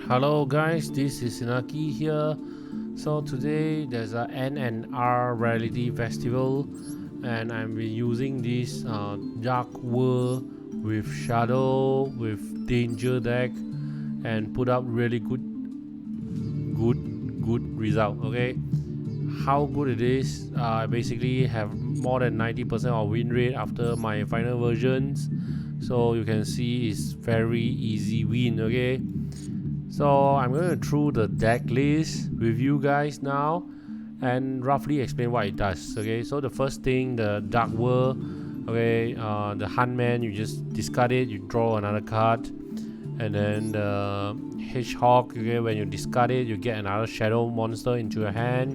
Hello guys, this is Inaki here. So today there's a N&R Reality Festival and I'm using this Dark World with Shadow with Danger deck and put up really good result. Okay, how good it is, I basically have more than 90% of win rate after my final versions, so you can see it's very easy win. Okay, so I'm going to through the deck list with you guys now and roughly explain what it does. Okay, so the first thing, the Dark World. Okay, the Huntman, you just discard it, you draw another card, and then the Hedgehog. Okay, when you discard it, you get another Shadow monster into your hand,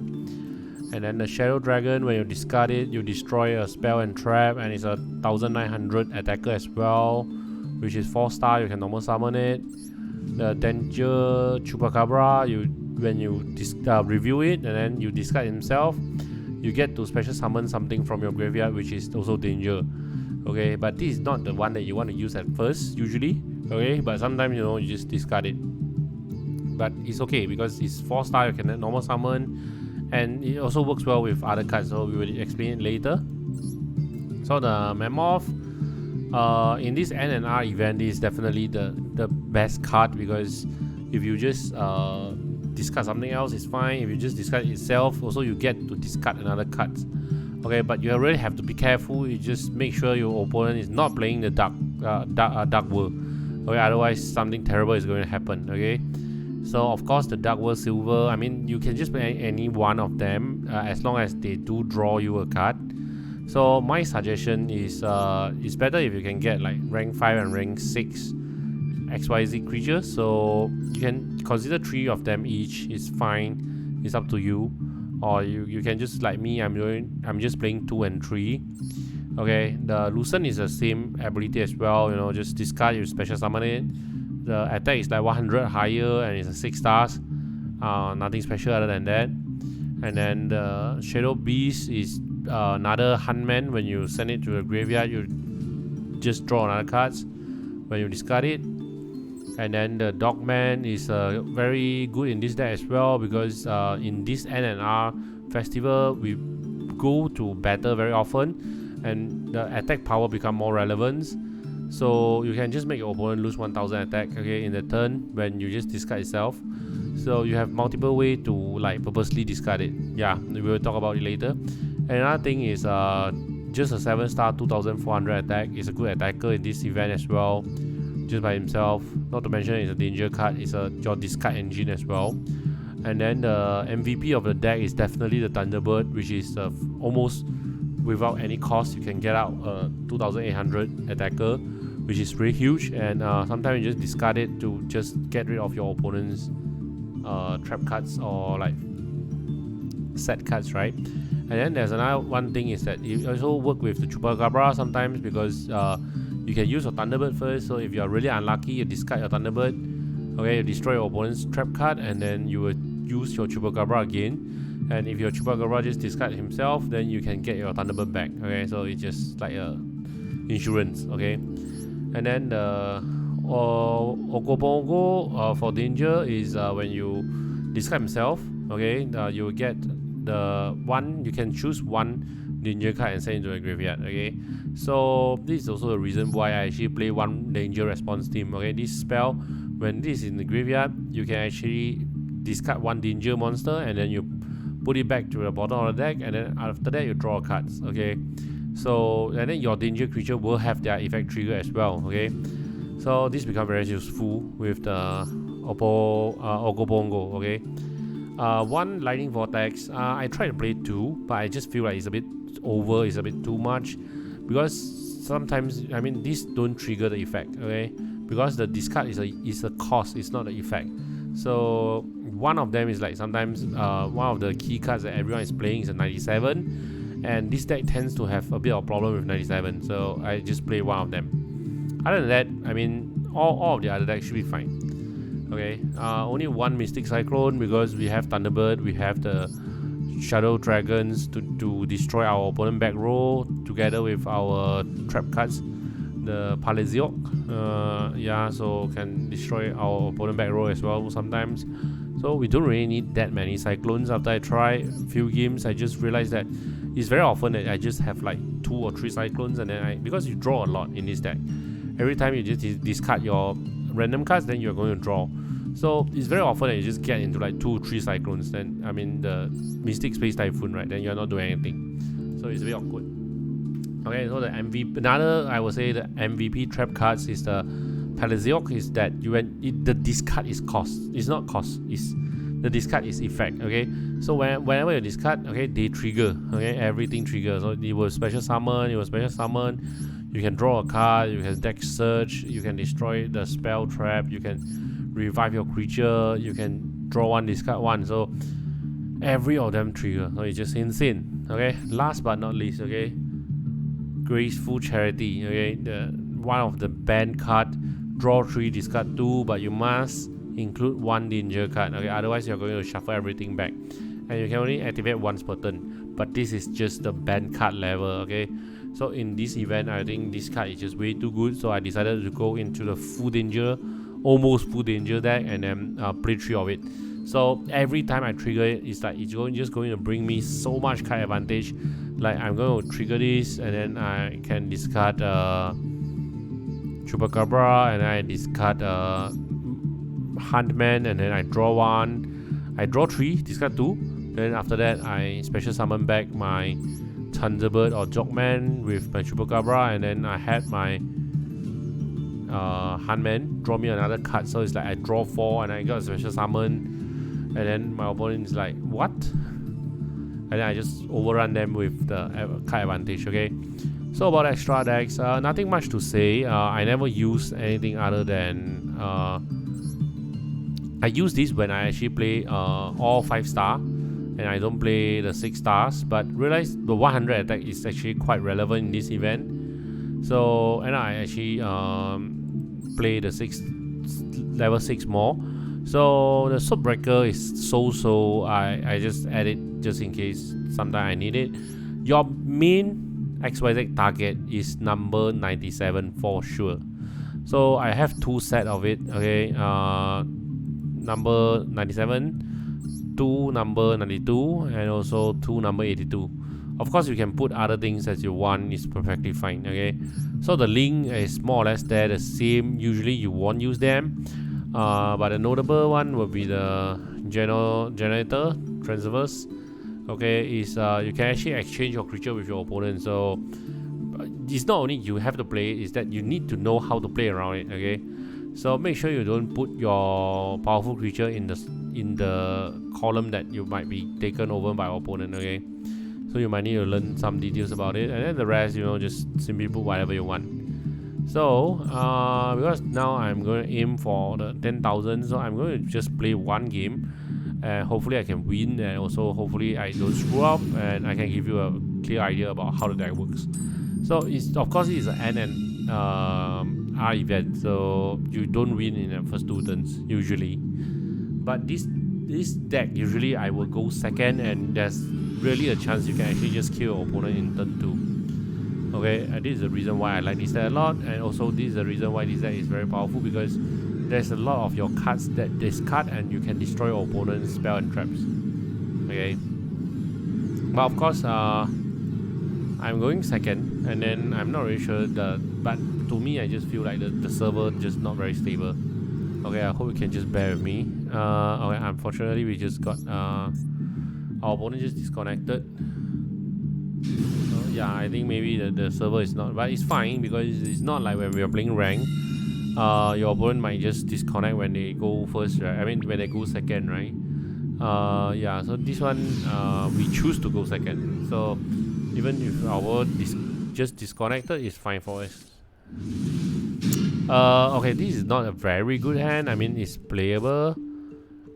and then the Shadow Dragon, when you discard it, you destroy a spell and trap, and it's a 1900 attacker as well, which is 4-star. You can normal summon it. The Danger Chupacabra, when you review it and then you discard himself, you get to special summon something from your graveyard, which is also danger. Okay, but this is not the one that you want to use at first usually. Okay, but sometimes you just discard it. But it's okay because it's 4-star. You can normal summon, and it also works well with other cards. So we will explain it later. So the Mammoth, in this N&R event, is definitely the best card, because if you just discard something else, it's fine. If you just discard itself, also you get to discard another card. Okay, but you really have to be careful. You just make sure your opponent is not playing the dark world. Okay, otherwise something terrible is going to happen. Okay, so of course the Dark World Silver, I mean, you can just play any one of them as long as they do draw you a card. So my suggestion is it's better if you can get like rank 5 and rank 6 XYZ creatures. So you can consider 3 of them each. It's fine. It's up to you. Or you can just like me. I'm just playing 2 and 3. Okay. The Lucent is the same ability as well. Just discard, you special summon it. The attack is like 100 higher and it's a 6 stars. Nothing special other than that. And then the Shadow Beast is another Huntman. When you send it to the graveyard, you just draw another cards when you discard it. And then the Dogman is very good in this deck as well, because in this N&R festival we go to battle very often and the attack power become more relevant. So you can just make your opponent lose 1000 attack, okay, in the turn when you just discard itself. So you have multiple way to like purposely discard it. Yeah, we will talk about it later. And another thing is just a 7-star 2400 attack. Is a good attacker in this event as well, just by himself. Not to mention it's a danger card. It's your discard engine as well. And then the MVP of the deck is definitely the Thunderbird, which is almost without any cost you can get out 2800 attacker, which is really huge. And sometimes you just discard it to just get rid of your opponent's trap cards or like set cards, right? And then there's another one thing is that you also work with the Chupacabra sometimes, because you can use your Thunderbird first. So if you're really unlucky, you discard your Thunderbird. Okay, you destroy your opponent's trap card, and then you will use your Chupacabra again. And if your Chupacabra just discard himself, then you can get your Thunderbird back. Okay, so it's just like a insurance. Okay, and then the Ogopongo for danger is when you discard himself. Okay, you will get the one. You can choose one danger card and send it to the graveyard. Okay, so this is also the reason why I actually play one danger response team. Okay, this spell, when this is in the graveyard, you can actually discard one danger monster and then you put it back to the bottom of the deck, and then after that you draw cards. Okay, so and then your danger creature will have their effect trigger as well. Okay, so this becomes very useful with the Ogopongo. Okay, one Lightning Vortex. I tried to play 2, but I just feel like it's a bit over. It's a bit too much, because sometimes, I mean, these don't trigger the effect. Okay, because the discard is a cost, it's not the effect. So one of them is like sometimes one of the key cards that everyone is playing is a 97, and this deck tends to have a bit of problem with 97, so I just play one of them. Other than that, I mean, all of the other decks should be fine. Okay, only one Mystic Cyclone, because we have Thunderbird, we have the Shadow Dragons to destroy our opponent back row together with our trap cards. the Paleziok. Yeah, so can destroy our opponent back row as well sometimes. So we don't really need that many cyclones. After I try a few games, I just realized that it's very often that I just have like 2 or 3 cyclones, and then because you draw a lot in this deck, every time you just discard your random cards, then you're going to draw. So it's very often that you just get into like 2 or 3 cyclones. Then I mean the Mystic Space Typhoon, right? Then you're not doing anything. So it's very awkward. Okay, so the MVP, another I would say the MVP trap cards is the Paleziok. Is that the discard is cost. It's not cost. It's the discard is effect. Okay, so whenever you discard, okay, they trigger. Okay, everything triggers. So it will special summon. You can draw a card. You can deck search. You can destroy the spell trap. You can revive your creature. You can draw one, discard one. So every of them trigger. So it's just insane. Okay, last but not least. Okay, Graceful Charity. Okay, the one of the banned card. Draw 3, discard 2, but you must include 1 danger card. Okay, otherwise you're going to shuffle everything back, and you can only activate once per turn. But this is just the banned card level. Okay, so in this event, I think this card is just way too good. So I decided to go into the full danger, almost full danger deck, and then play 3 of it. So every time I trigger it, it's like it's just going to bring me so much card advantage. Like I'm going to trigger this, and then I can discard Chupacabra, and I discard Huntman, and then I draw 1. I draw 3, discard 2. Then after that, I special summon back my Thunderbird or Jogman with my Chupacabra, and then I had my Huntman draw me another card. So it's like I draw 4, and I got a special summon, and then my opponent is like, what? And then I just overrun them with the card advantage. Okay. So about extra decks, nothing much to say. I never use anything other than I use this when I actually play all 5-star, and I don't play the 6 stars. But realize the 100 attack is actually quite relevant in this event. So and I actually play the level 6 more. So the Swordbreaker is so. I just add it just in case sometime I need it. Your main XYZ target is number 97 for sure. So I have 2 set of it. Okay, number 97, 2 number 92, and also 2 number 82. Of course, you can put other things as you want. It's perfectly fine. Okay, so the link is more or less there, the same. Usually you won't use them, but the notable one will be the generator transverse. Okay, is you can actually exchange your creature with your opponent. So it's not only you have to play it, is that you need to know how to play around it. Okay, so make sure you don't put your powerful creature in the column that you might be taken over by your opponent. Okay, so you might need to learn some details about it, and then the rest, just simply put whatever you want. So because now I'm going to aim for the 10,000, so I'm going to just play 1 game. And hopefully I can win, and also hopefully I don't screw up, and I can give you a clear idea about how the deck works. So of course it's an N and R event, so you don't win in the first 2 turns usually. But this deck usually I will go second, and there's really a chance you can actually just kill your opponent in turn 2. Okay, and this is the reason why I like this deck a lot, and also this is the reason why this deck is very powerful, because there's a lot of your cards that discard, and you can destroy your opponent's spell and traps. Okay, but of course I'm going second, and then I'm not really sure but to me I just feel like the server just not very stable. Okay, I hope you can just bear with me. Okay, unfortunately we just got our opponent just disconnected. Yeah, I think maybe the server is not, but it's fine, because it's not like when we are playing rank. Your opponent might just disconnect when they go first, right? I mean when they go second, right? Yeah, so this one we choose to go second, so even if our just disconnected, it's fine for us. Okay, this is not a very good hand. I mean, it's playable,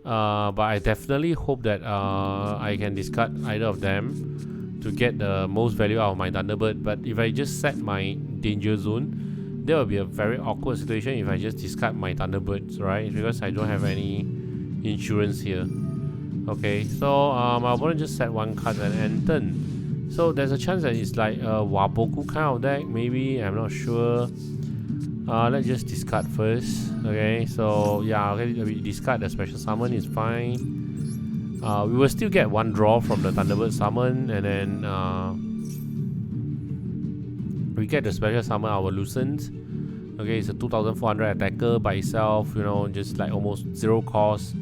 but I definitely hope that I can discard either of them to get the most value out of my Thunderbird. But if I just set my danger zone, there will be a very awkward situation if I just discard my Thunderbirds, right? Because I don't have any insurance here. Okay, so my opponent just set 1 card at end turn. So there's a chance that it's like a Waboku kind of deck, maybe, I'm not sure. Let's just discard first. Okay, so yeah, okay, we discard the special summon is fine. We will still get one draw from the Thunderbird summon, and then we get the special summon our Lucent. Okay, it's a 2400 attacker by itself, you know, just like almost zero cost.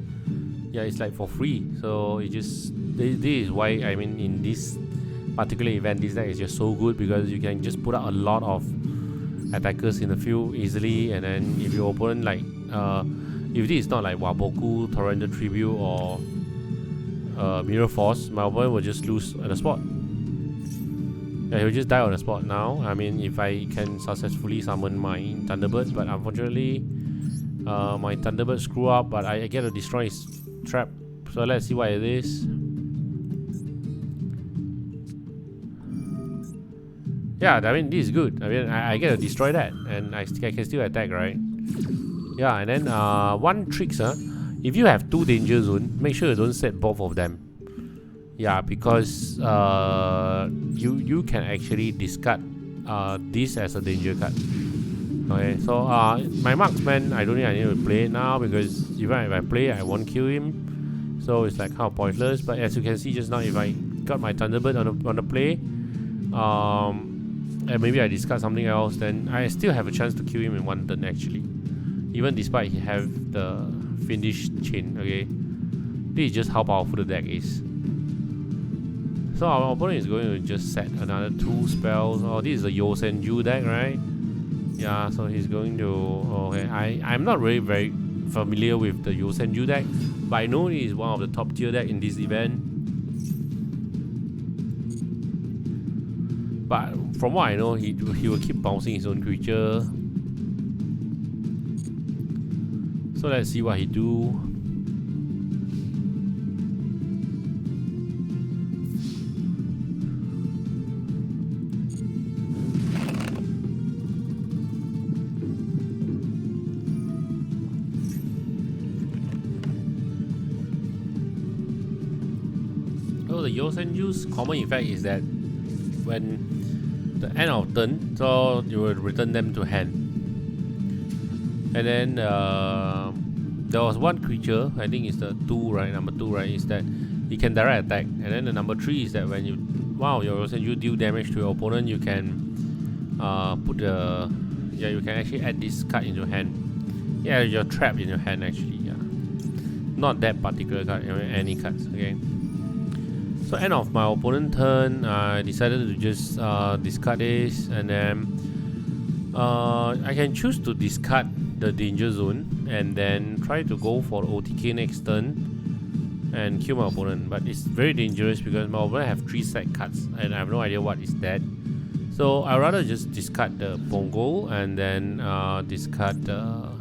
Yeah, it's like for free. So it just this is why, I mean, in this particular event, this deck is just so good, because you can just put out a lot of attackers in the field easily, and then if your opponent like if this is not like Waboku, Torrential Tribute, or Mirror Force, my opponent will just lose at the spot. Yeah, he'll just die on the spot now. I mean, if I can successfully summon my Thunderbird, but unfortunately my Thunderbird screw up, but I get to destroy his trap. So let's see what it is. Yeah, I mean, this is good. I mean, I get to destroy that, and I can still attack, right? Yeah, and then one trick, if you have 2 danger zone, make sure you don't set both of them. Yeah, because you can actually discard this as a danger card. Okay, so my marksman, I don't think I need to play it now, because even if I play it, I won't kill him. So it's like kind of pointless. But as you can see just now, if I got my Thunderbird on the play, and maybe I discard something else, then I still have a chance to kill him in 1 turn actually, even despite he have the finish chain. Okay, this is just how powerful the deck is. So our opponent is going to just set another 2 spells. Oh, this is the Yosenju deck, right? Yeah, so he's going to... Okay, I'm not really very familiar with the Yosenju deck, but I know he is one of the top tier deck in this event. But from what I know, he will keep bouncing his own creature. So let's see what he do. So the Yosenju's common effect is that when the end of turn, so you will return them to hand. And then there was one creature, I think it's the 2, right? Number 2, right? Is that he can direct attack. And then the number 3 is that when you your Yosenju deal damage to your opponent, you can put the you can actually add this card in your hand. Yeah, you're trapped in your hand actually. Yeah, not that particular card, any cards. Okay. So end of my opponent turn, I decided to just discard this, and then I can choose to discard the danger zone and then try to go for OTK next turn and kill my opponent. But it's very dangerous because my opponent have 3 set cards and I have no idea what is that. So I'd rather just discard the Pongo and then discard the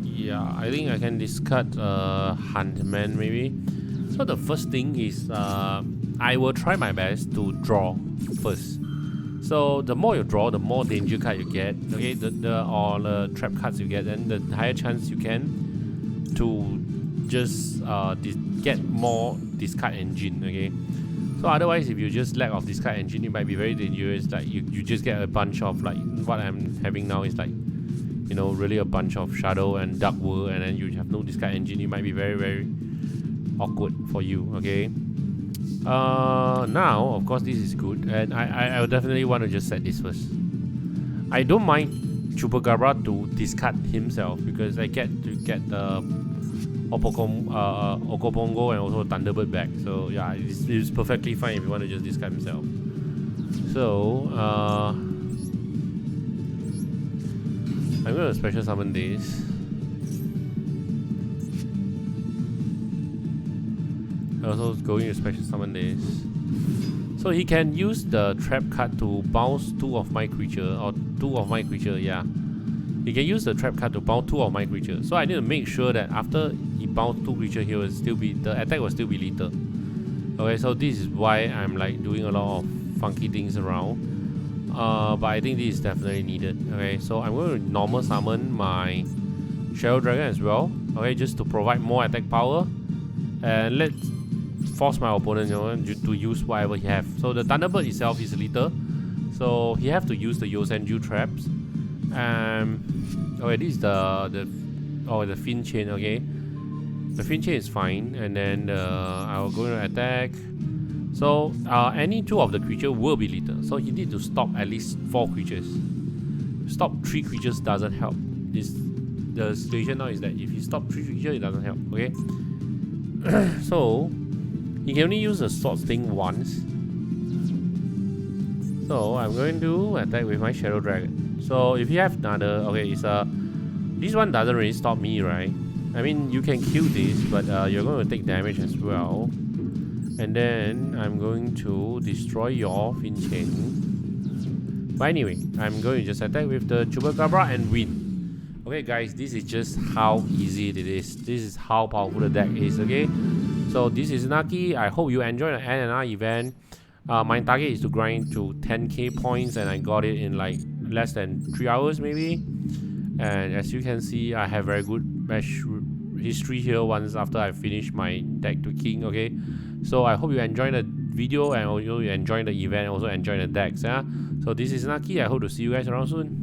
yeah, I think I can discard Huntman maybe. So the first thing is I will try my best to draw first. So the more you draw, the more danger card you get. Okay, or the trap cards you get, then the higher chance you can to just get more discard engine. Okay, so otherwise if you just lack of discard engine, it might be very dangerous. Like you just get a bunch of, like what I'm having now is like, you know, really a bunch of Shadow and Dark World, and then you have no discard engine. It might be very, very awkward for you. Okay, now of course this is good, and I will definitely want to just set this first. I don't mind Chupacabra to discard himself because I get to get the Okopongo and also Thunderbird back. So yeah, it's perfectly fine if you want to just discard himself. So I'm going to special summon this. I'm also going to special summon this. So he can use the trap card to bounce 2 of my creature, or 2 of my creature, yeah. He can use the trap card to bounce 2 of my creature. So I need to make sure that after he bounce 2 creature, he will still be, the attack will still be lethal. Okay, so this is why I'm like doing a lot of funky things around. But I think this is definitely needed. Okay, so I'm going to normal summon my Shadow Dragon as well. Okay, just to provide more attack power. And let's force my opponent, to use whatever he have. So the Thunderbird itself is lethal, so he have to use the Yosenju traps. Okay, this is the fin chain. Okay, the fin chain is fine, and then I will go to attack. So any 2 of the creature will be lethal, so he need to stop at least 4 creatures. Stop 3 creatures doesn't help. The situation now is that if he stop 3 creatures, it doesn't help. Okay, so he can only use the Swords thing once. So I'm going to attack with my Shadow Dragon. So if you have another, okay, this one doesn't really stop me, right? I mean, you can kill this, but you're going to take damage as well. And then I'm going to destroy your fin chain. But anyway, I'm going to just attack with the Chupacabra and win. Okay, guys, this is just how easy it is. This is how powerful the deck is. Okay, so this is Naki. I hope you enjoyed the NNR event. My target is to grind to 10k points, and I got it in like less than 3 hours maybe. And as you can see, I have very good match history here once after I finish my deck to king. Okay, so I hope you enjoyed the video, and also you enjoyed the event, and also enjoyed the decks. Yeah, so this is Naki. I hope to see you guys around soon.